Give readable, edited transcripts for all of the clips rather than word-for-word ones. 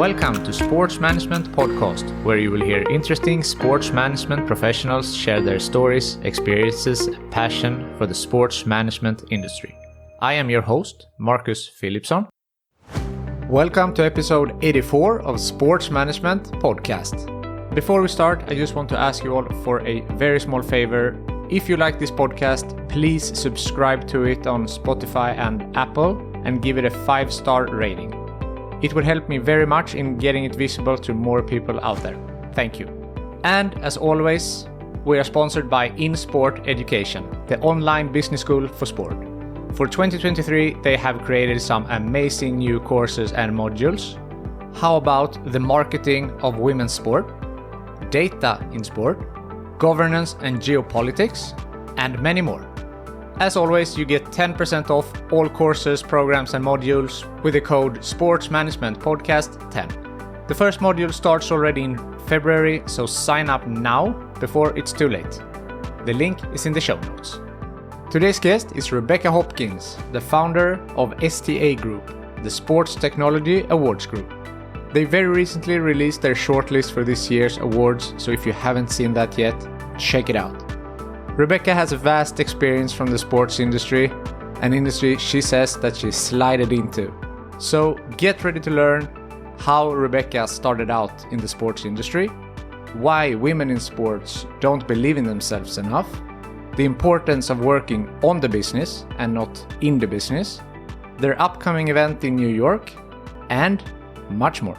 Welcome to Sports Management Podcast, where you will hear interesting sports management professionals share their stories, experiences, and passion for the sports management industry. I am your host, Marcus Philipson. Welcome to episode 84 of Sports Management Podcast. Before we start, I just want to ask you all for a very small favor. If you like this podcast, please subscribe to it on Spotify and Apple and give it a 5-star rating. It would help me very much in getting it visible to more people out there. Thank you. And as always, we are sponsored by InSport Education, the online business school for sport. For 2023, they have created some amazing new courses and modules. How about the marketing of women's sport, data in sport, governance and geopolitics, and many more. As always, you get 10% off all courses, programs, and modules with the code Sports Management Podcast 10. The first module starts already in February, so sign up now before it's too late. The link is in the show notes. Today's guest is Rebecca Hopkins, the founder of STA Group, the Sports Technology Awards Group. They very recently released their shortlist for this year's awards, so if you haven't seen that yet, check it out. Rebecca has a vast experience from the sports industry, an industry she says that she slided into. So get ready to learn how Rebecca started out in the sports industry, why women in sports don't believe in themselves enough, the importance of working on the business and not in the business, their upcoming event in New York, and much more.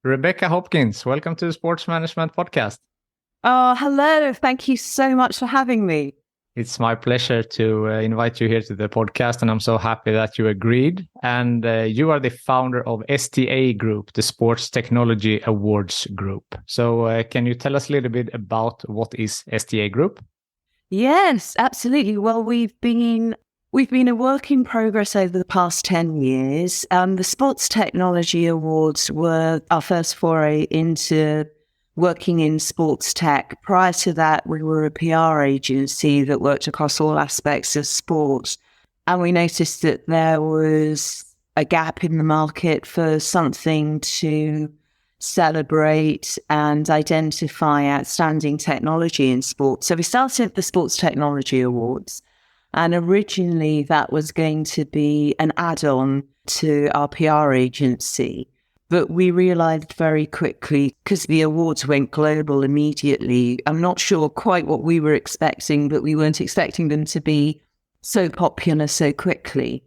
Rebecca Hopkins, welcome to the Sports Management Podcast. Oh, hello. Thank you so much for having me. It's my pleasure to invite you here to the podcast, and I'm so happy that you agreed. And you are the founder of STA Group, the Sports Technology Awards Group. So can you tell us a little bit about what is STA Group? Yes, absolutely. Well, we've been a work in progress over the past 10 years. The Sports Technology Awards were our first foray into working in sports tech. Prior to that, we were a PR agency that worked across all aspects of sport. And we noticed that there was a gap in the market for something to celebrate and identify outstanding technology in sport. So we started the Sports Technology Awards. And originally that was going to be an add-on to our PR agency. But we realized very quickly, because the awards went global immediately, I'm not sure quite what we were expecting, but we weren't expecting them to be so popular so quickly.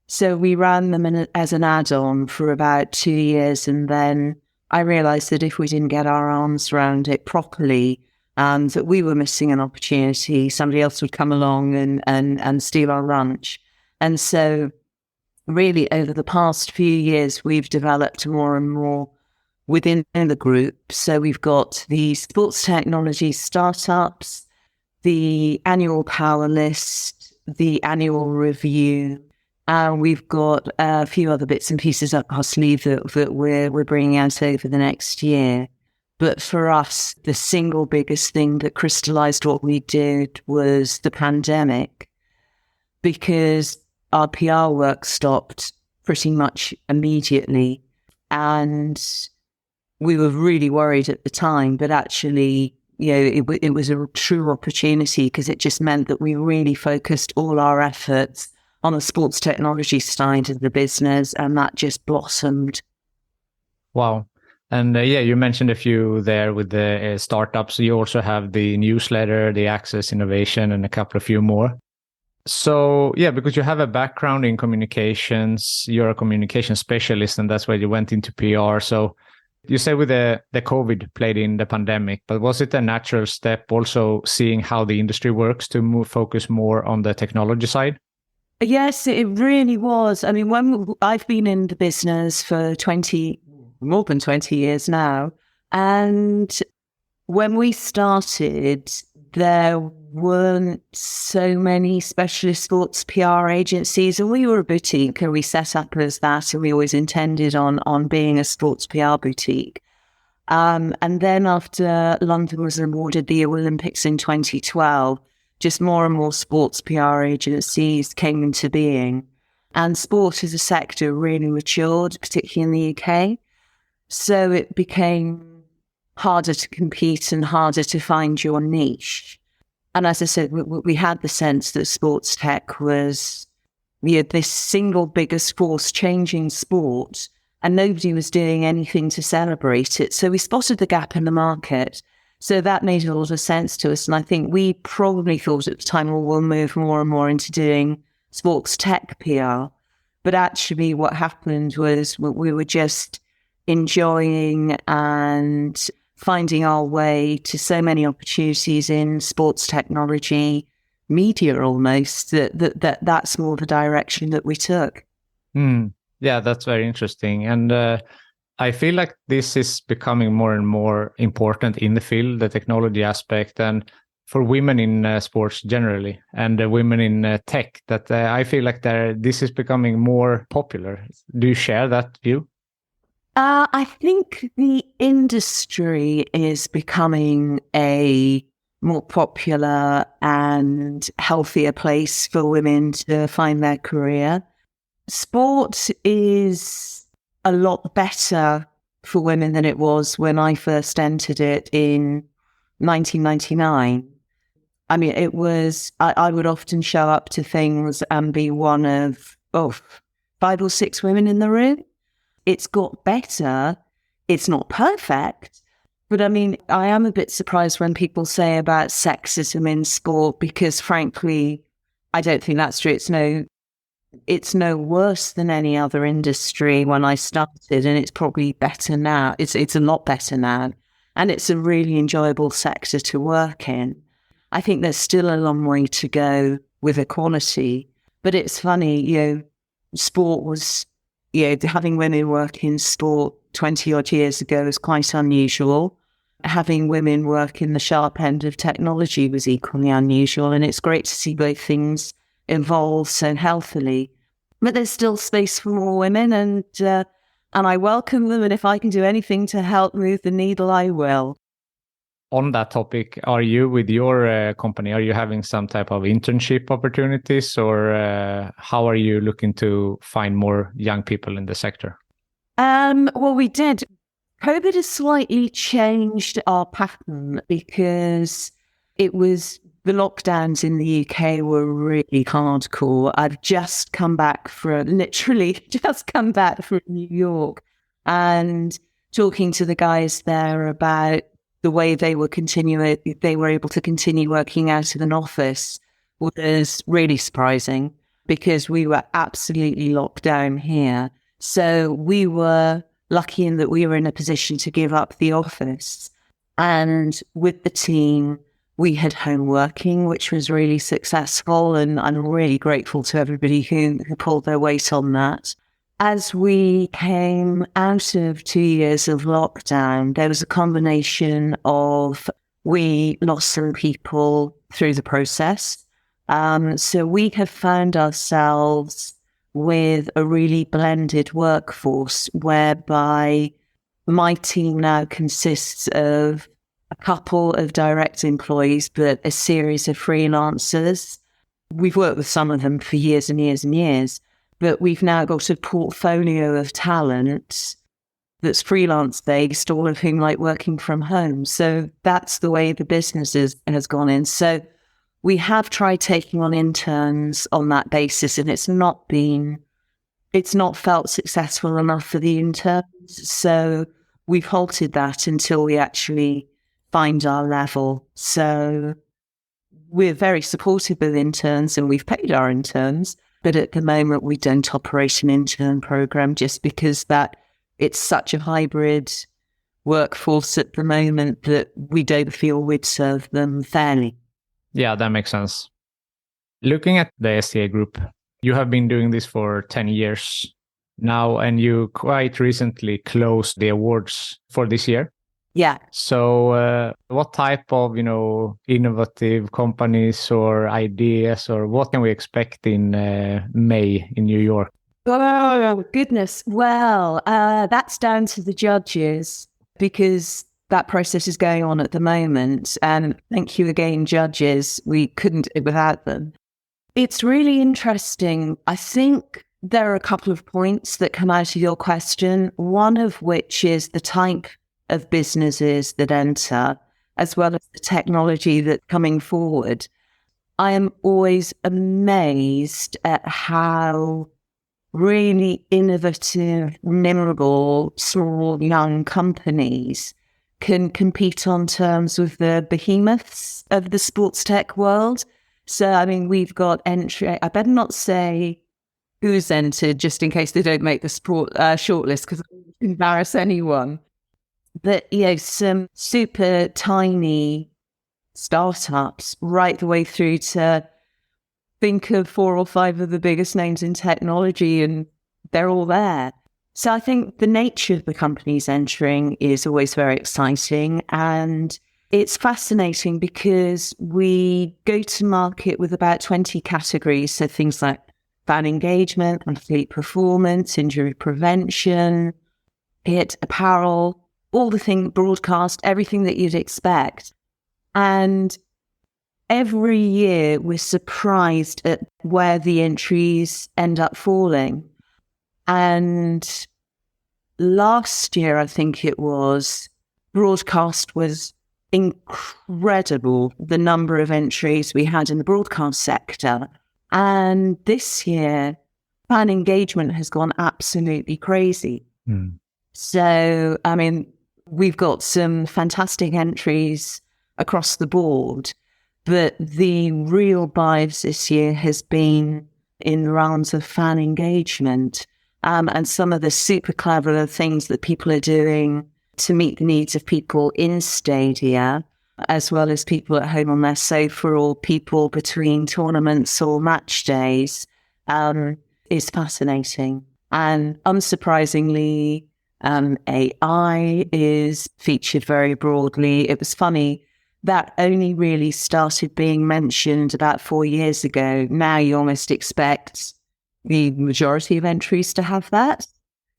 So we ran them as an add-on for about 2 years. And then I realized that if we didn't get our arms around it properly, that we were missing an opportunity, somebody else would come along and steal our lunch. And so really over the past few years, we've developed more and more within the group. So we've got the sports technology startups, the annual power list, the annual review, and we've got a few other bits and pieces up our sleeve that we're bringing out over the next year. But for us, the single biggest thing that crystallized what we did was the pandemic, because our PR work stopped pretty much immediately. And we were really worried at the time, but actually, it was a true opportunity because it just meant that we really focused all our efforts on the sports technology side of the business, and that just blossomed. Wow. And you mentioned a few there with the startups. You also have the newsletter, the Access Innovation, and a few more. So, because you have a background in communications, you're a communication specialist, and that's why you went into PR. So you say with the COVID played in the pandemic, but was it a natural step also seeing how the industry works to focus more on the technology side? Yes, it really was. I mean, when I've been in the business for more than 20 years now. And when we started, there weren't so many specialist sports PR agencies, and we were a boutique, and we set up as that, and we always intended on being a sports PR boutique. And then after London was awarded the Olympics in 2012, just more and more sports PR agencies came into being. And sport as a sector really matured, particularly in the UK. So it became harder to compete and harder to find your niche. And as I said, we had the sense that sports tech was this single biggest force changing sport, and nobody was doing anything to celebrate it. So we spotted the gap in the market. So that made a lot of sense to us. And I think we probably thought at the time, well, we'll move more and more into doing sports tech PR. But actually what happened was we were just enjoying and finding our way to so many opportunities in sports technology, media almost, that's more the direction that we took. Yeah, that's very interesting. And I feel like this is becoming more and more important in the field, the technology aspect, and for women in sports generally, and women in tech, that I feel like this is becoming more popular. Do you share that view? I think the industry is becoming a more popular and healthier place for women to find their career. Sport is a lot better for women than it was when I first entered it in 1999. I mean, it was, I would often show up to things and be one of 5 or 6 women in the room. It's got better. It's not perfect. But I mean, I am a bit surprised when people say about sexism in sport, because frankly, I don't think that's true. It's no worse than any other industry when I started, and it's probably better now. It's a lot better now. And it's a really enjoyable sector to work in. I think there's still a long way to go with equality. But it's funny, sport was, having women work in sport 20 odd years ago was quite unusual. Having women work in the sharp end of technology was equally unusual. And it's great to see both things evolve so healthily. But there's still space for more women, and I welcome them. And if I can do anything to help move the needle, I will. On that topic, are you with your company, are you having some type of internship opportunities, or how are you looking to find more young people in the sector? Well, we did. COVID has slightly changed our pattern because the lockdowns in the UK were really hardcore. I've just come back from New York and talking to the guys there about the way they were able to continue working out of an office was really surprising, because we were absolutely locked down here. So we were lucky in that we were in a position to give up the office. And with the team, we had home working, which was really successful. And I'm really grateful to everybody who pulled their weight on that. As we came out of 2 years of lockdown, there was a combination of, we lost some people through the process. So we have found ourselves with a really blended workforce, whereby my team now consists of a couple of direct employees, but a series of freelancers. We've worked with some of them for years and years and years. But we've now got a portfolio of talent that's freelance-based, all of whom like working from home. So that's the way the business has gone in. So we have tried taking on interns on that basis, and it's not felt successful enough for the interns. So we've halted that until we actually find our level. So we're very supportive of interns, and we've paid our interns. But at the moment, we don't operate an intern program, just because it's such a hybrid workforce at the moment that we don't feel we'd serve them fairly. Yeah, that makes sense. Looking at the STA group, you have been doing this for 10 years now, and you quite recently closed the awards for this year. Yeah. So what type of, innovative companies or ideas, or what can we expect in May in New York? Oh, goodness. Well, that's down to the judges, because that process is going on at the moment. And thank you again, judges. We couldn't do it without them. It's really interesting. I think there are a couple of points that come out of your question, one of which is the type of businesses that enter, as well as the technology that's coming forward. I am always amazed at how really innovative, nimble, small, young companies can compete on terms with the behemoths of the sports tech world. So, I mean, we've got entry. I better not say who's entered just in case they don't make the shortlist, because I won't embarrass anyone. But, some super tiny startups right the way through to think of 4 or 5 of the biggest names in technology, and they're all there. So I think the nature of the companies entering is always very exciting, and it's fascinating because we go to market with about 20 categories. So things like fan engagement, athlete performance, injury prevention, apparel, all the things, broadcast, everything that you'd expect. And every year we're surprised at where the entries end up falling. And last year, I think it was, broadcast was incredible, the number of entries we had in the broadcast sector. And this year, fan engagement has gone absolutely crazy. So, I mean, we've got some fantastic entries across the board, but the real bias this year has been in the realms of fan engagement. And some of the super clever things that people are doing to meet the needs of people in stadia, as well as people at home on their sofa or people between tournaments or match days, is fascinating. And unsurprisingly, AI is featured very broadly. It was funny, that only really started being mentioned about 4 years ago. Now you almost expect the majority of entries to have that.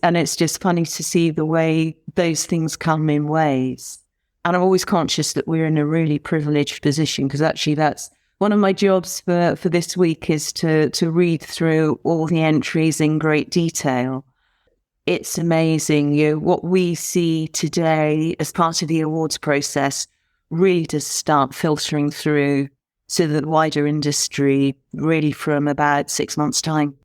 And it's just funny to see the way those things come in waves. And I'm always conscious that we're in a really privileged position, because actually that's one of my jobs for this week, is to read through all the entries in great detail. It's amazing. What we see today as part of the awards process really does start filtering through to the wider industry really from about 6 months' time.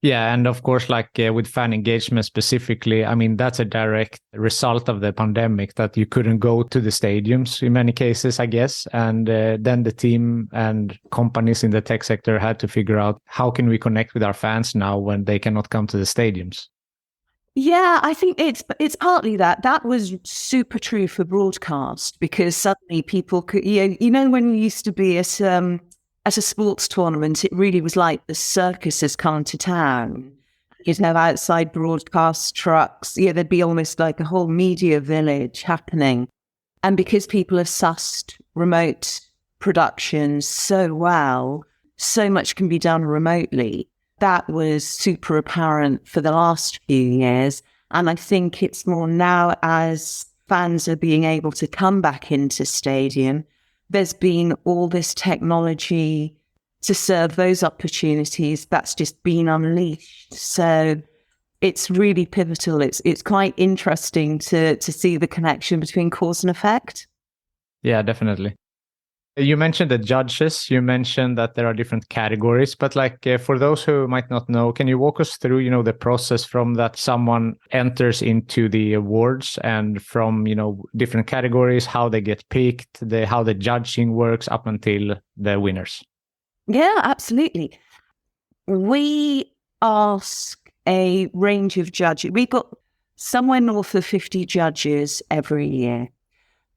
Yeah, and of course, with fan engagement specifically, I mean, that's a direct result of the pandemic, that you couldn't go to the stadiums in many cases, I guess. And then the team and companies in the tech sector had to figure out, how can we connect with our fans now when they cannot come to the stadiums? Yeah, I think it's partly that. That was super true for broadcast, because suddenly people could, when you used to be at a sports tournament, it really was like the circus has come to town. You'd have outside broadcast trucks. Yeah, there'd be almost like a whole media village happening. And because people have sussed remote productions so well, so much can be done remotely. That was super apparent for the last few years. And I think it's more now, as fans are being able to come back into stadium, there's been all this technology to serve those opportunities that's just been unleashed. So it's really pivotal. It's quite interesting to see the connection between cause and effect. Yeah, definitely. You mentioned the judges. You mentioned that there are different categories, but for those who might not know, can you walk us through, the process from that someone enters into the awards, and from, different categories, how they get picked, how the judging works up until the winners? Yeah, absolutely. We ask a range of judges. We've got somewhere north of 50 judges every year.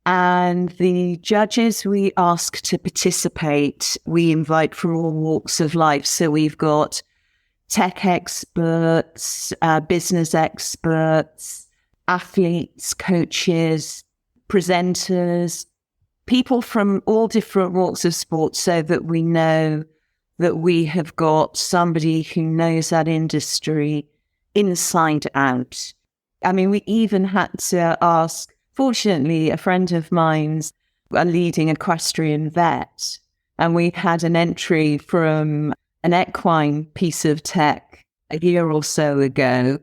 And the judges we ask to participate, we invite from all walks of life. So we've got tech experts, business experts, athletes, coaches, presenters, people from all different walks of sport, so that we know that we have got somebody who knows that industry inside out. I mean, we even had to ask, fortunately, a friend of mine's a leading equestrian vet, and we had an entry from an equine piece of tech a year or so ago.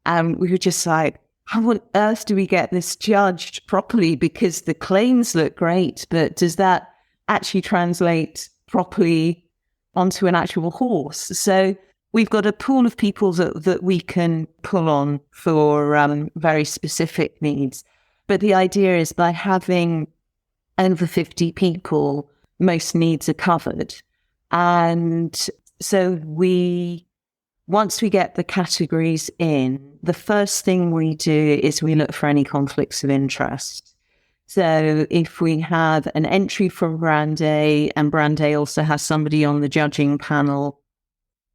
And we were just like, how on earth do we get this judged properly? Because the claims look great, but does that actually translate properly onto an actual horse? So we've got a pool of people that we can pull on for very specific needs. But the idea is by having over 50 people, most needs are covered. And so once we get the categories in, the first thing we do is we look for any conflicts of interest. So if we have an entry from Brand A and Brand A also has somebody on the judging panel,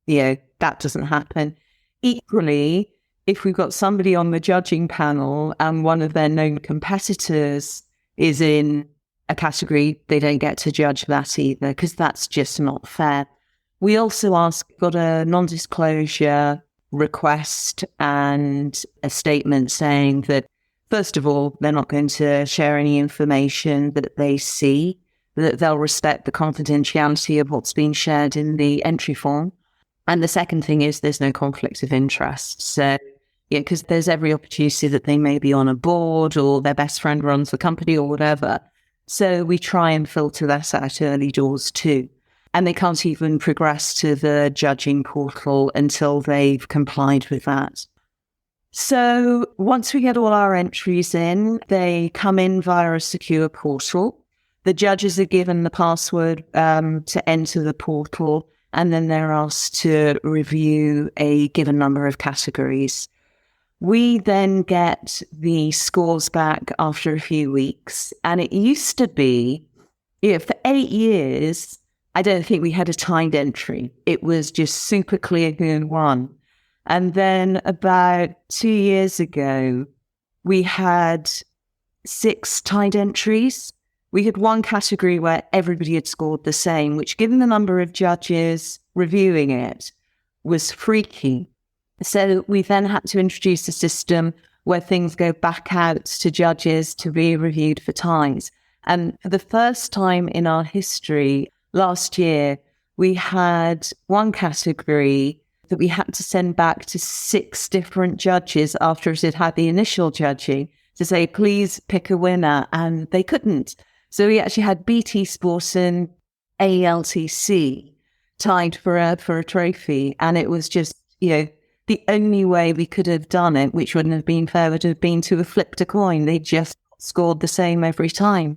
that doesn't happen. Equally, if we've got somebody on the judging panel and one of their known competitors is in a category, they don't get to judge that either, because that's just not fair. We also got a non-disclosure request and a statement saying that, first of all, they're not going to share any information that they see, that they'll respect the confidentiality of what's being shared in the entry form. And the second thing is there's no conflict of interest. So, because there's every opportunity that they may be on a board or their best friend runs the company or whatever. So we try and filter that out early doors too. And they can't even progress to the judging portal until they've complied with that. So once we get all our entries in, they come in via a secure portal. The judges are given the password to enter the portal, and then they're asked to review a given number of categories. We then get the scores back after a few weeks. And it used to be, for 8 years, I don't think we had a timed entry. It was just super clear who won. And then about 2 years ago, we had 6 tied entries. We had one category where everybody had scored the same, which, given the number of judges reviewing it, was freaky. So we then had to introduce a system where things go back out to judges to be reviewed for ties. And for the first time in our history, last year, we had one category that we had to send back to 6 different judges after it had had the initial judging to say, please pick a winner. And they couldn't. So we actually had BT Sport and ALTC tied for a trophy. And it was just, the only way we could have done it, which wouldn't have been fair, would have been to have flipped a coin. They just scored the same every time.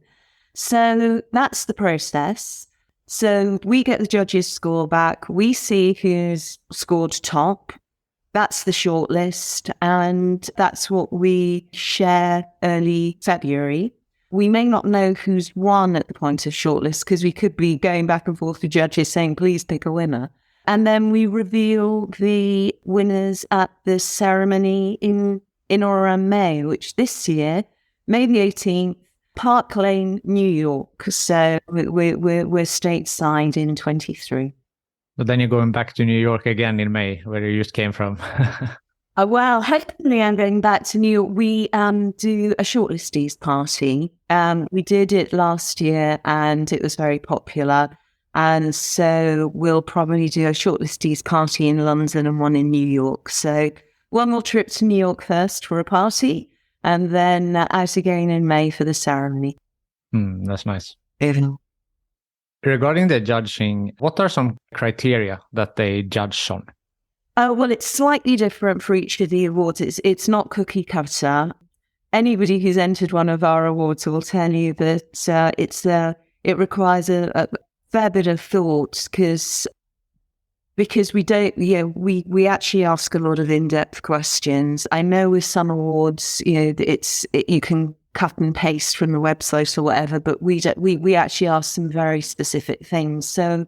So that's the process. So we get the judges' score back. We see who's scored top. That's the shortlist. And that's what we share early February. We may not know who's won at the point of shortlist because we could be going back and forth to judges saying, please pick a winner. And then we reveal the winners at the ceremony in or around May, which this year, May the 18th, Park Lane, New York. So we're stateside in 23. But then you're going back to New York again in May, where you just came from. Well, hopefully I'm going back to New York. We do a shortlistees party. We did it last year and it was very popular. And so we'll probably do a shortlistees party in London and one in New York. So one more trip to New York first for a party and then out again in May for the ceremony. That's nice. Regarding the judging, what are some criteria that they judge on? Well, it's slightly different for each of the awards. It's not cookie cutter. Anybody who's entered one of our awards will tell you that it requires a fair bit of thought because we don't, we actually ask a lot of in-depth questions. I know with some awards, you can cut and paste from the website or whatever, but we actually ask some very specific things. So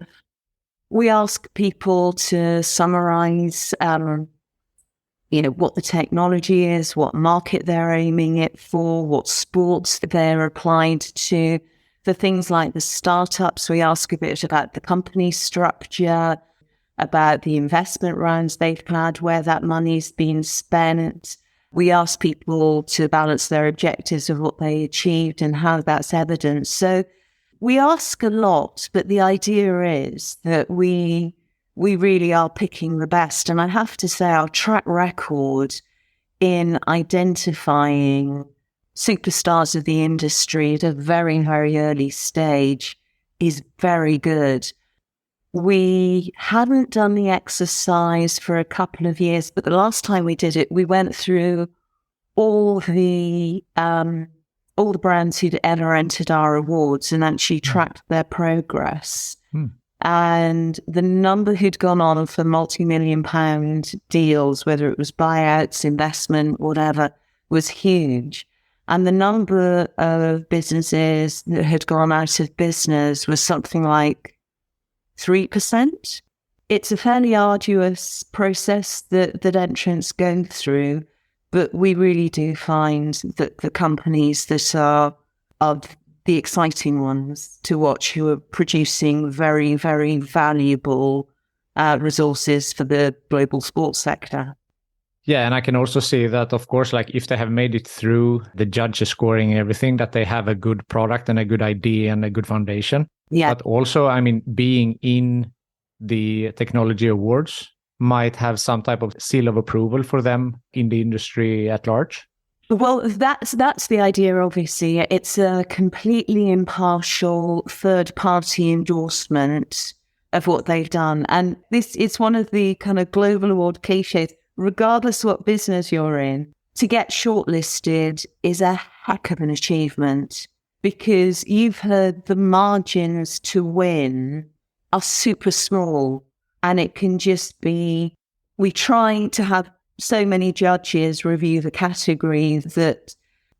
we ask people to summarize, what the technology is, what market they're aiming it for, what sports they're applied to. For things like the startups, we ask a bit about the company structure, about the investment rounds they've had, where that money's been spent. We ask people to balance their objectives of what they achieved and how that's evidenced. So we ask a lot, but the idea is that we we really are picking the best. And I have to say, our track record in identifying superstars of the industry at a very, very early stage is very good. We hadn't done the exercise for a couple of years, but the last time we did it, we went through all the brands who'd ever entered our awards and actually tracked their progress. And the number who'd gone on for multi-million pound deals, whether it was buyouts, investment, whatever, was huge. And the number of businesses that had gone out of business was something like 3%. It's a fairly arduous process that entrants go through, but we really do find that the companies that are the exciting ones to watch, who are producing very, very valuable resources for the global sports sector. Yeah, and I can also see that, of course, like if they have made it through the judges scoring and everything, that they have a good product and a good idea and a good foundation. Yeah. But also, I mean, being in the technology awards might have some type of seal of approval for them in the industry at large. Well, that's the idea, obviously. It's a completely impartial third-party endorsement of what they've done. And it's one of the kind of global award cliches, regardless of what business you're in. To get shortlisted is a heck of an achievement, because you've heard the margins to win are super small, and it can just be, we try to have so many judges review the category that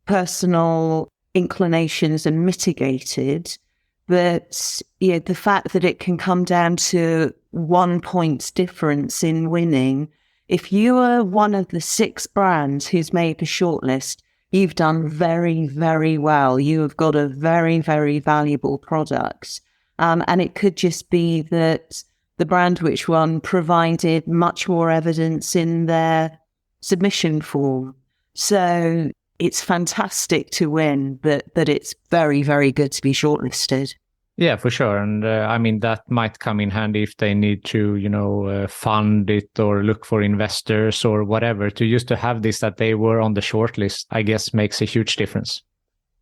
personal inclinations are mitigated. But the fact that it can come down to 1 point difference in winning, if you are one of the 6 brands who's made the shortlist, you've done very, very well. You have got a very, very valuable product. And it could just be that the brand which won provided much more evidence in their submission form. So it's fantastic to win, but it's very, very good to be shortlisted. Yeah, for sure. And I mean, that might come in handy if they need to, fund it or look for investors or whatever. To have this, that they were on the shortlist, I guess makes a huge difference.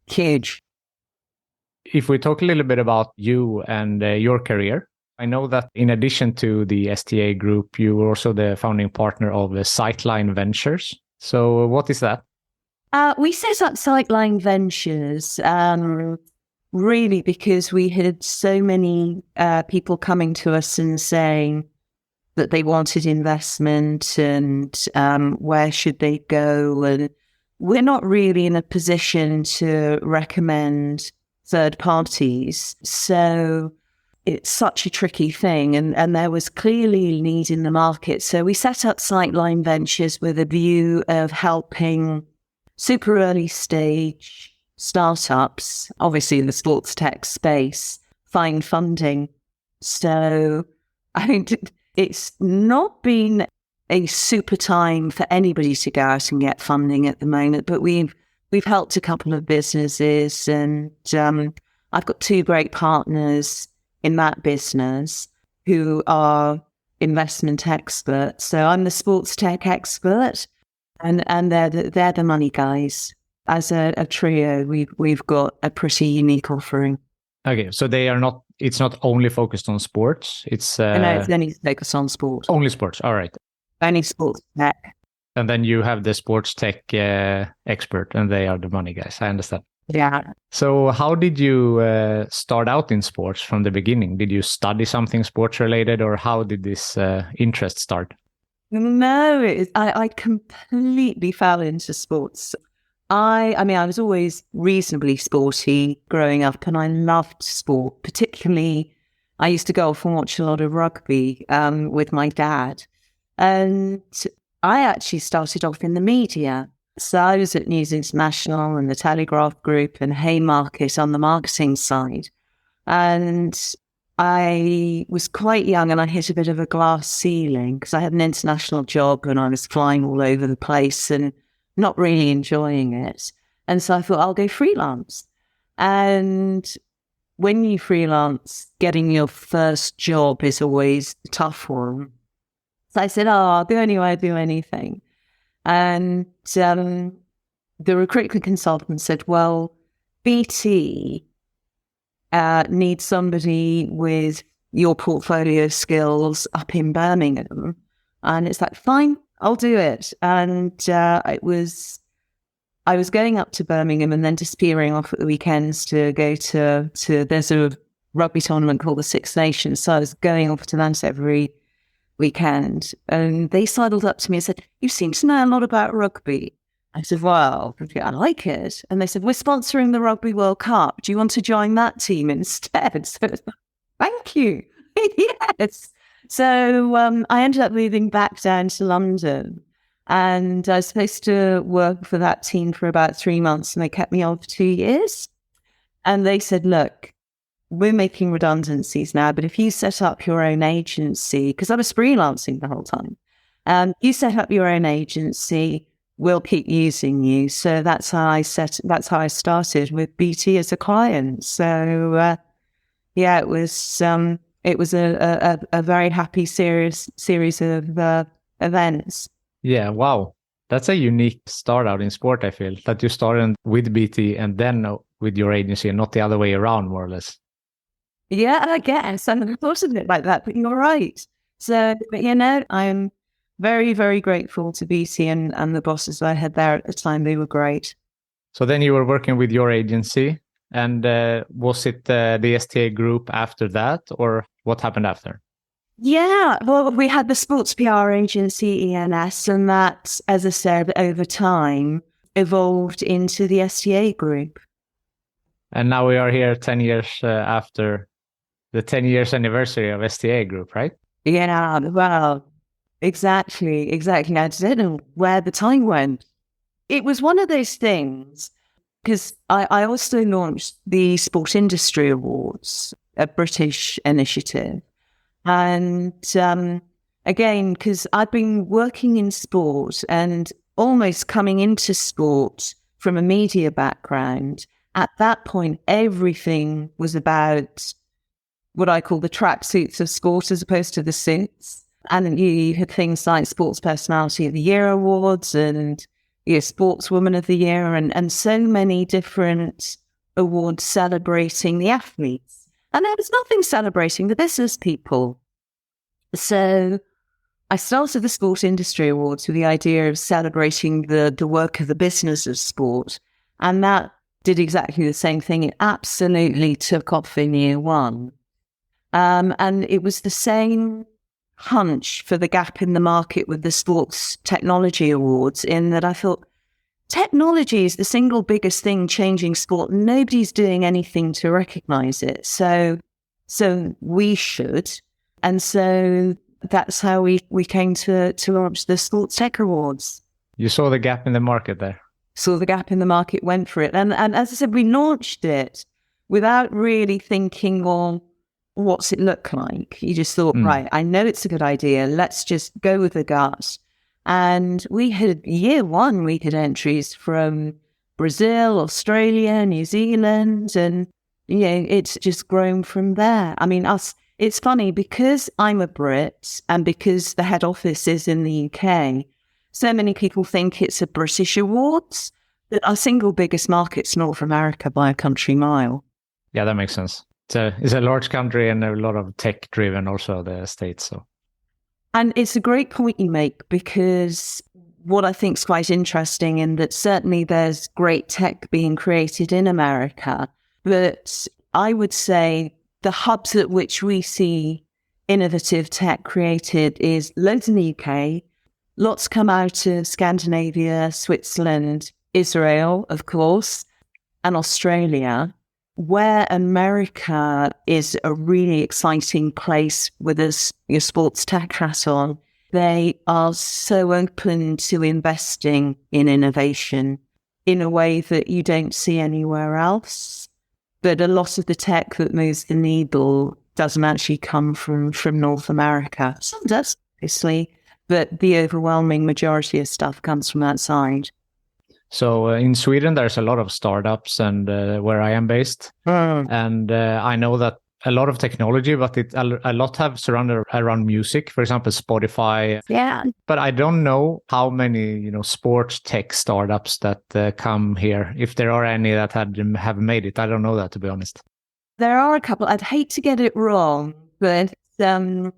Huge. If we talk a little bit about you and your career, I know that in addition to the STA group, you were also the founding partner of Sightline Ventures. So what is that? We set up Sightline Ventures really because we had so many people coming to us and saying that they wanted investment and where should they go. And we're not really in a position to recommend third parties. So it's such a tricky thing. And there was clearly a need in the market. So we set up Sightline Ventures with a view of helping super early stage startups, obviously in the sports tech space, find funding. So I think it's not been a super time for anybody to go out and get funding at the moment, but we've helped a couple of businesses, and I've got 2 great partners in that business who are investment experts. So I'm the sports tech expert, and they're the money guys. As a trio, we've got a pretty unique offering. Okay, so it's not only focused on sports. It's it's only focused on sport. Only sports. All right. Only sports tech. And then you have the sports tech expert, and they are the money guys. I understand. Yeah. So how did you start out in sports from the beginning? Did you study something sports related, or how did this interest start? No, I completely fell into sports. I mean, I was always reasonably sporty growing up, and I loved sport. Particularly, I used to go off and watch a lot of rugby with my dad. And I actually started off in the media. So I was at News International and the Telegraph Group and Haymarket on the marketing side. And I was quite young and I hit a bit of a glass ceiling because I had an international job and I was flying all over the place and not really enjoying it. And so I thought, I'll go freelance. And when you freelance, getting your first job is always a tough one. So I said, oh, I'll do any way I do anything. And the recruitment consultant said, well, BT needs somebody with your portfolio skills up in Birmingham. And it's like, fine, I'll do it. And I was going up to Birmingham and then disappearing off at the weekends to go to there's a rugby tournament called the Six Nations. So I was going off to that every weekend. And they sidled up to me and said, you seem to know a lot about rugby. I said, well, I like it. And they said, we're sponsoring the Rugby World Cup. Do you want to join that team instead? So, thank you. Yes. So I ended up moving back down to London, and I was supposed to work for that team for about 3 months, and they kept me on for 2 years. And they said, look, we're making redundancies now, but if you set up your own agency, because I was freelancing the whole time, you set up your own agency, we'll keep using you. So that's how I started with BT as a client. So yeah, it was a very happy series of events. Yeah, wow. That's a unique start out in sport, I feel, that you started with BT and then with your agency and not the other way around, more or less. Yeah, I guess. I never thought of it like that, but you're right. So, but I'm very, very grateful to BT and the bosses I had there at the time. They were great. So then you were working with your agency, and was it the STA group after that, or what happened after? Yeah, well, we had the sports PR agency, ENS, and that, as I said, over time evolved into the STA group. And now we are here 10 years after the 10 years anniversary of STA group, right? Yeah, well, exactly. I don't know where the time went. It was one of those things, because I also launched the Sport Industry Awards, a British initiative. And again, because I'd been working in sport and almost coming into sport from a media background, at that point, everything was about what I call the tracksuits of sport as opposed to the suits. And you had things like Sports Personality of the Year awards and Sportswoman of the Year and so many different awards celebrating the athletes. And there was nothing celebrating the business people. So I started the Sport Industry Awards with the idea of celebrating the work of the business of sport. And that did exactly the same thing. It absolutely took off in year one. And it was the same hunch for the gap in the market with the Sports Technology Awards, in that I thought, technology is the single biggest thing changing sport. Nobody's doing anything to recognize it. So we should. And so that's how we came to launch the Sports Tech Awards. You saw the gap in the market there. Saw the gap in the market, went for it. And as I said, we launched it without really thinking, well, what's it look like? You just thought, right, I know it's a good idea. Let's just go with the gut. And we had, year one, we had entries from Brazil, Australia, New Zealand, and, it's just grown from there. I mean, it's funny, because I'm a Brit and because the head office is in the UK, so many people think it's a British awards, but our single biggest market's North America by a country mile. Yeah, that makes sense. It's a large country and a lot of tech driven also, the States. So. And it's a great point you make, because what I think is quite interesting, in that certainly there's great tech being created in America, but I would say the hubs at which we see innovative tech created is loads in the UK, lots come out of Scandinavia, Switzerland, Israel, of course, and Australia. Where America is a really exciting place with your sports tech hat on, they are so open to investing in innovation in a way that you don't see anywhere else. But a lot of the tech that moves the needle doesn't actually come from North America. Some does, obviously, but the overwhelming majority of stuff comes from outside. So in Sweden, there's a lot of startups, and where I am based, and I know that a lot of technology, but a lot have surrounded around music. For example, Spotify. Yeah. But I don't know how many sports tech startups that come here. If there are any that have made it, I don't know that, to be honest. There are a couple. I'd hate to get it wrong, but from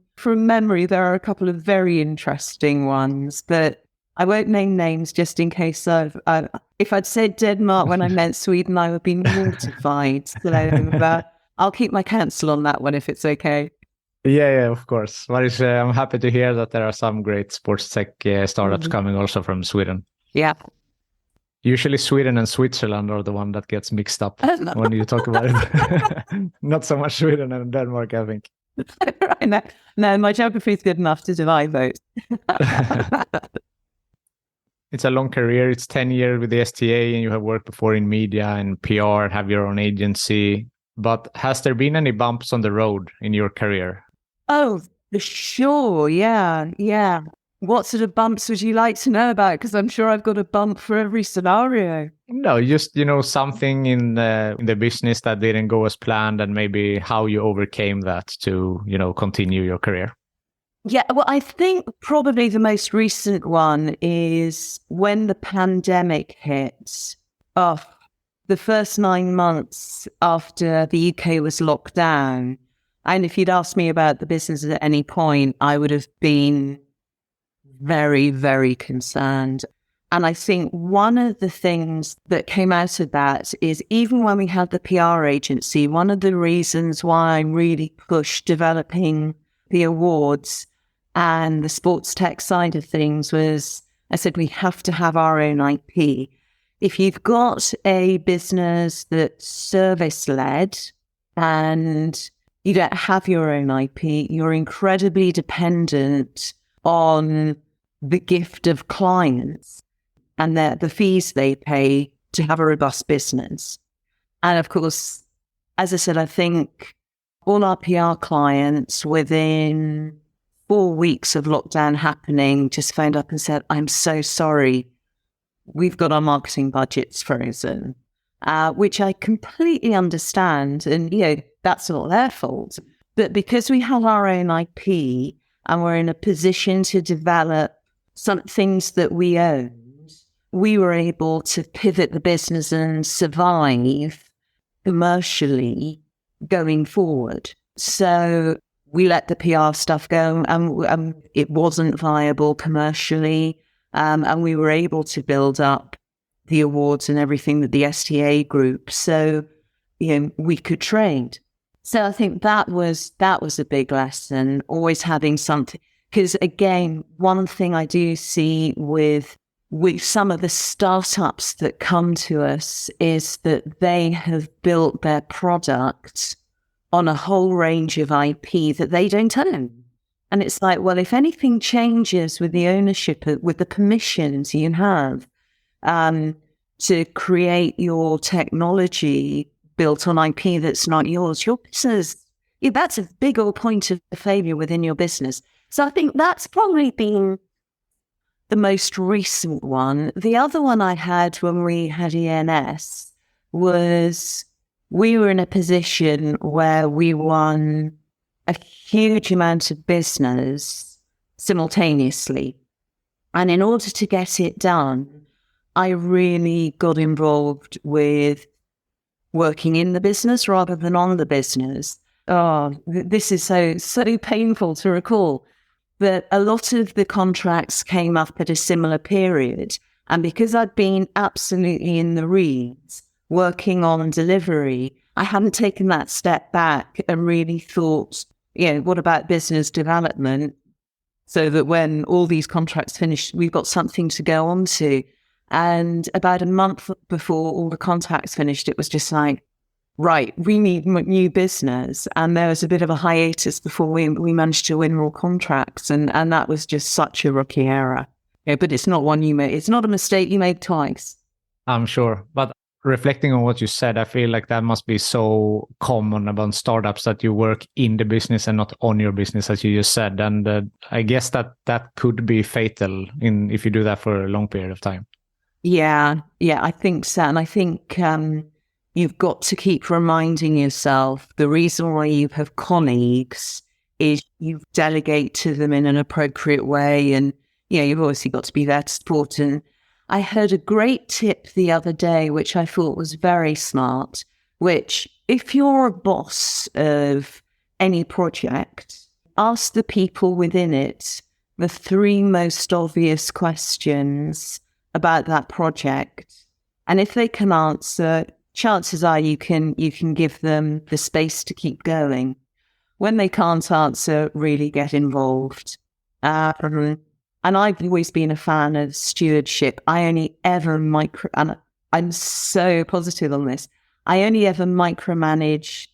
memory, there are a couple of very interesting ones. But I won't name names just in case if I'd said Denmark when I meant Sweden, I would be mortified. So I'll keep my cancel on that one if it's okay. Yeah, of course. But I'm happy to hear that there are some great sports tech startups coming also from Sweden. Yeah. Usually Sweden and Switzerland are the one that gets mixed up when you talk about it. Not so much Sweden and Denmark, I think. Right, no, my geography is good enough to divide those. It's a long career. It's 10 years with the STA, and you have worked before in media and PR, have your own agency. But has there been any bumps on the road in your career? Oh, for sure. Yeah. What sort of bumps would you like to know about? Because I'm sure I've got a bump for every scenario. No, just, something in the business that didn't go as planned, and maybe how you overcame that to, continue your career. Yeah, well, I think probably the most recent one is when the pandemic hit. The first 9 months after the UK was locked down. And if you'd asked me about the business at any point, I would have been very, very concerned. And I think one of the things that came out of that is even when we had the PR agency, one of the reasons why I really pushed developing the awards and the sports tech side of things was I said, we have to have our own IP. If you've got a business that's service-led and you don't have your own IP, you're incredibly dependent on the gift of clients and the fees they pay to have a robust business. And of course, as I said, I think all our PR clients within 4 weeks of lockdown happening just phoned up and said, I'm so sorry, we've got our marketing budgets frozen, which I completely understand. And, that's not their fault. But because we have our own IP and we're in a position to develop some things that we owned, we were able to pivot the business and survive commercially going forward. So we let the PR stuff go and it wasn't viable commercially. And we were able to build up the awards and everything with the STA group. So, we could trade. So I think that was a big lesson, always having something. Because again, one thing I do see with some of the startups that come to us is that they have built their product on a whole range of IP that they don't own. And it's like, well, if anything changes with the ownership, with the permissions you have to create your technology built on IP that's not yours, your business, that's a big old point of failure within your business. So I think that's probably been the most recent one. The other one I had when we had ENS was we were in a position where we won a huge amount of business simultaneously. And in order to get it done, I really got involved with working in the business rather than on the business. Oh, this is so painful to recall. But a lot of the contracts came up at a similar period. And because I'd been absolutely in the reeds, working on delivery, I hadn't taken that step back and really thought, what about business development? So that when all these contracts finish, we've got something to go on to. And about a month before all the contracts finished, it was just like, right, we need new business. And there was a bit of a hiatus before we managed to win more contracts. And that was just such a rookie error. But it's not one you made. It's not a mistake you made twice. I'm sure. But reflecting on what you said, I feel like that must be so common about startups that you work in the business and not on your business, as you just said. And I guess that could be fatal if you do that for a long period of time. Yeah, I think so. And I think you've got to keep reminding yourself the reason why you have colleagues is you delegate to them in an appropriate way. And, you've obviously got to be there to support. And I heard a great tip the other day, which I thought was very smart, which if you're a boss of any project, ask the people within it the three most obvious questions about that project. And if they can answer, chances are you can give them the space to keep going. When they can't answer, really get involved. And I've always been a fan of stewardship. I only ever and I'm so positive on this, I only ever micromanage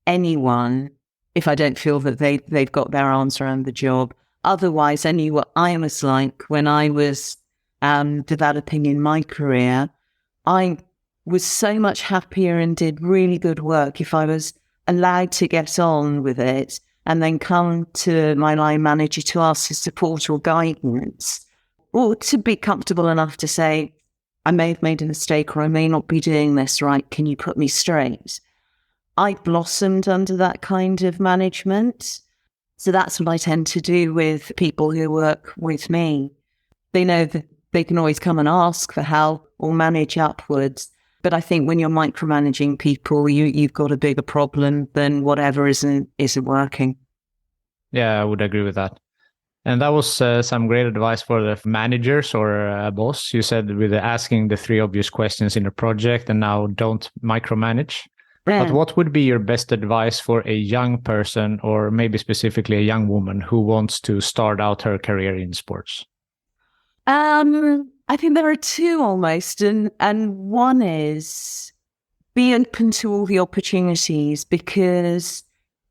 anyone if I don't feel that they've got their arms around the job. Otherwise, I knew what I was like when I was developing in my career. I was so much happier and did really good work if I was allowed to get on with it and then come to my line manager to ask for support or guidance, or to be comfortable enough to say, I may have made a mistake or I may not be doing this right. Can you put me straight? I blossomed under that kind of management. So that's what I tend to do with people who work with me. They know that they can always come and ask for help or manage upwards. But I think when you're micromanaging people, you've got a bigger problem than whatever isn't working. Yeah, I would agree with that. And that was some great advice for the managers or a boss. You said with asking the three obvious questions in a project and now don't micromanage. Yeah. But what would be your best advice for a young person, or maybe specifically a young woman who wants to start out her career in sports? I think there are two almost. And one is be open to all the opportunities, because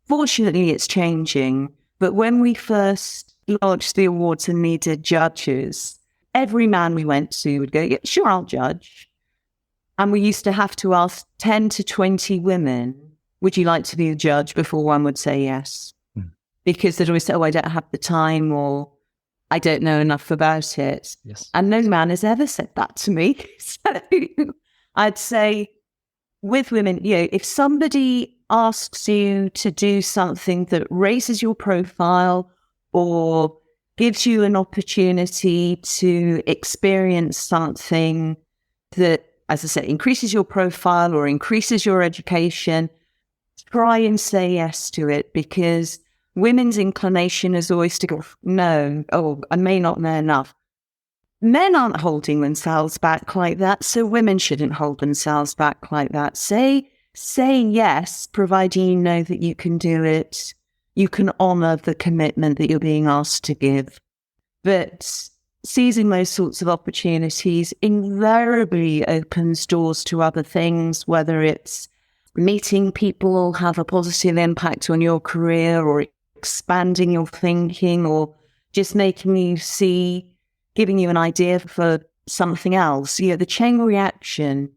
fortunately it's changing. But when we first launched the awards and needed judges, every man we went to would go, yeah, sure, I'll judge. And we used to have to ask 10 to 20 women, would you like to be a judge, before one would say yes? Because they'd always say, oh, I don't have the time, or I don't know enough about it. Yes. And no man has ever said that to me. So I'd say with women, if somebody asks you to do something that raises your profile or gives you an opportunity to experience something that, as I said, increases your profile or increases your education, try and say yes to it, because women's inclination is always to go, no, I may not know enough. Men aren't holding themselves back like that, so women shouldn't hold themselves back like that. Say yes, providing you know that you can do it. You can honour the commitment that you're being asked to give. But seizing those sorts of opportunities invariably opens doors to other things, whether it's meeting people have a positive impact on your career, or expanding your thinking, or just making you see, giving you an idea for something else. The chain reaction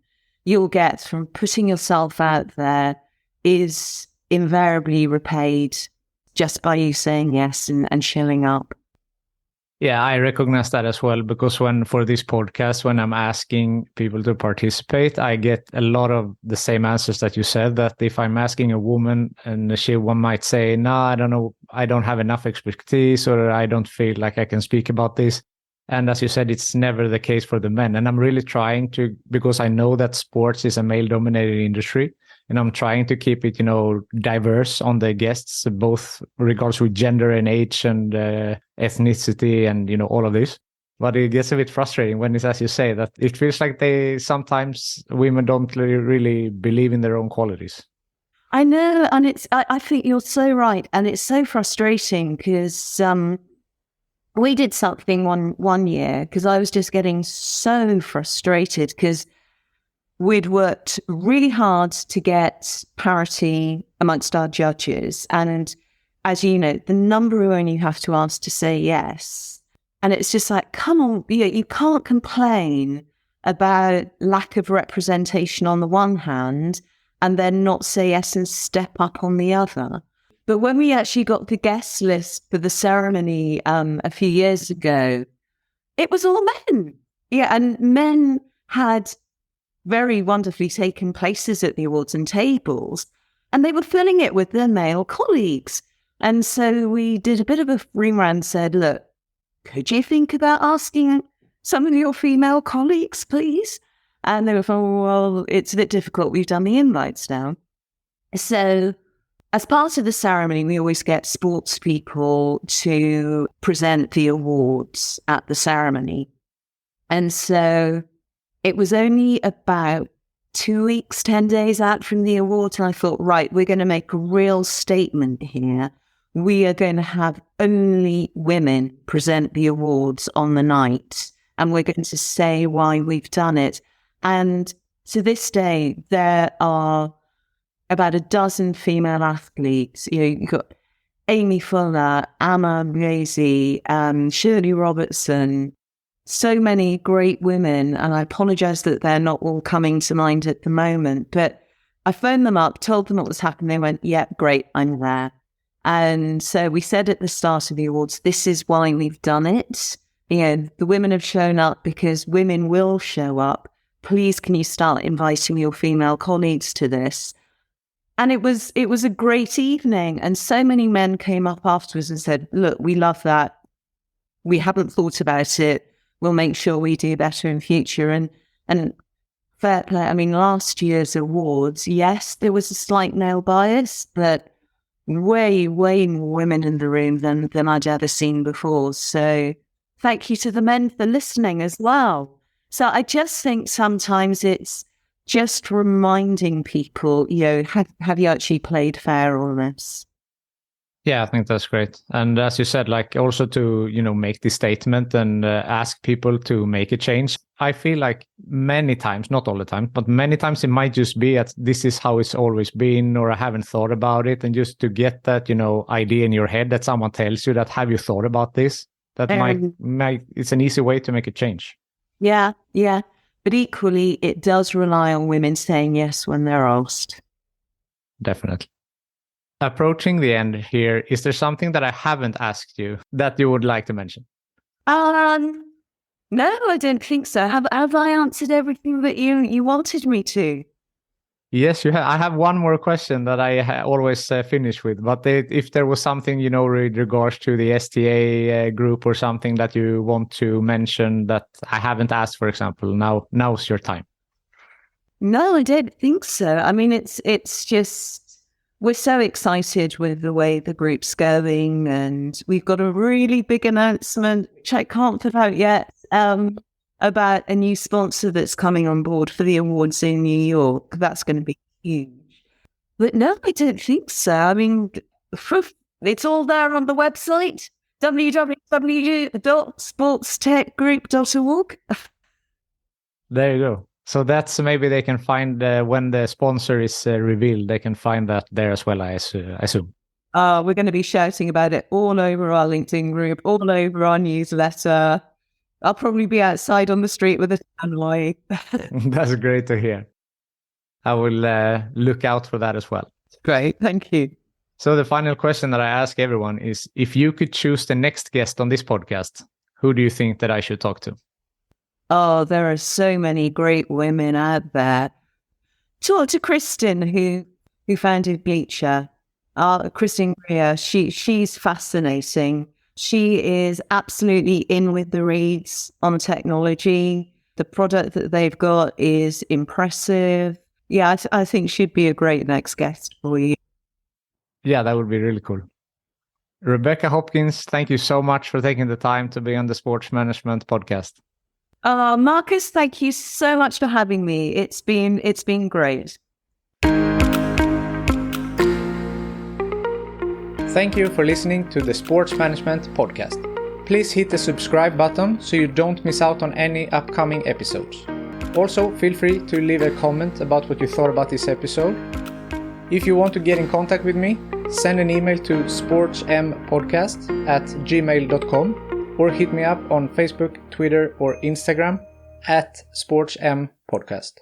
you'll get from putting yourself out there is invariably repaid just by you saying yes and showing up. Yeah, I recognize that as well, because for this podcast, when I'm asking people to participate, I get a lot of the same answers that you said, that if I'm asking a woman and one might say, no, I don't know, I don't have enough expertise, or I don't feel like I can speak about this. And as you said, it's never the case for the men. And I'm really trying to, because I know that sports is a male-dominated industry, and I'm trying to keep it, diverse on the guests, both regards with gender and age and ethnicity and, all of this. But it gets a bit frustrating when it's, as you say, that it feels like sometimes women don't really believe in their own qualities. I know. And I think you're so right. And it's so frustrating, because we did something one year, because I was just getting so frustrated, because we'd worked really hard to get parity amongst our judges. And as you know, the number who only have to ask to say yes. And it's just like, come on, you can't complain about lack of representation on the one hand and then not say yes and step up on the other. But when we actually got the guest list for the ceremony a few years ago, it was all men. Yeah, and men had very wonderfully taken places at the awards and tables, and they were filling it with their male colleagues. And so we did a bit of a ring-round, said, look, could you think about asking some of your female colleagues, please? And they were, oh, well, it's a bit difficult. We've done the invites now. So as part of the ceremony, we always get sports people to present the awards at the ceremony. And so it was only about 2 weeks, 10 days out from the awards, and I thought, right, we're going to make a real statement here. We are going to have only women present the awards on the night, and we're going to say why we've done it. And to this day, there are about a dozen female athletes. You've got Amy Fuller, Amma Blazy, Shirley Robertson, so many great women, and I apologize that they're not all coming to mind at the moment, but I phoned them up, told them what was happening. They went, yeah, great, I'm there. And so we said at the start of the awards, this is why we've done it. The women have shown up because women will show up. Please, can you start inviting your female colleagues to this? And it was a great evening. And so many men came up afterwards and said, look, we love that. We haven't thought about it. We'll make sure we do better in future. And fair play. I mean, last year's awards, yes, there was a slight male bias, but way, way more women in the room than I'd ever seen before. So thank you to the men for listening as well. So I just think sometimes it's just reminding people, have you actually played fair on this? Yeah, I think that's great. And as you said, like also to, make this statement and ask people to make a change. I feel like many times, not all the time, but many times it might just be that this is how it's always been, or I haven't thought about it. And just to get that, idea in your head that someone tells you that, have you thought about this? That might it's an easy way to make a change. Yeah. But equally, it does rely on women saying yes when they're asked. Definitely. Approaching the end here, is there something that I haven't asked you that you would like to mention? No, I don't think so. Have I answered everything that you wanted me to? Yes, you have. I have one more question that I always finish with. But if there was something, with regards to the STA group or something that you want to mention that I haven't asked, for example, now's your time. No, I don't think so. I mean, it's just, we're so excited with the way the group's going, and we've got a really big announcement, which I can't put out yet, about a new sponsor that's coming on board for the awards in New York. That's going to be huge. But no, I don't think so. I mean, it's all there on the website, www.sportstechgroup.org. There you go. So that's maybe they can find when the sponsor is revealed, they can find that there as well, I assume. We're going to be shouting about it all over our LinkedIn group, all over our newsletter. I'll probably be outside on the street with a tannoy. That's great to hear. I will look out for that as well. Great, thank you. So the final question that I ask everyone is, if you could choose the next guest on this podcast, who do you think that I should talk to? Oh, there are so many great women out there. Talk to Kristen, who founded Bleacher. Kristen Greer, she's fascinating. She is absolutely in with the reads on technology. The product that they've got is impressive. Yeah, I think she'd be a great next guest for you. Yeah, that would be really cool. Rebecca Hopkins, thank you so much for taking the time to be on the Sports Management Podcast. Marcus, thank you so much for having me. It's been great. Thank you for listening to the Sports Management Podcast. Please hit the subscribe button so you don't miss out on any upcoming episodes. Also, feel free to leave a comment about what you thought about this episode. If you want to get in contact with me, send an email to sportsmpodcast@gmail.com or hit me up on Facebook, Twitter, or Instagram @sportsmpodcast.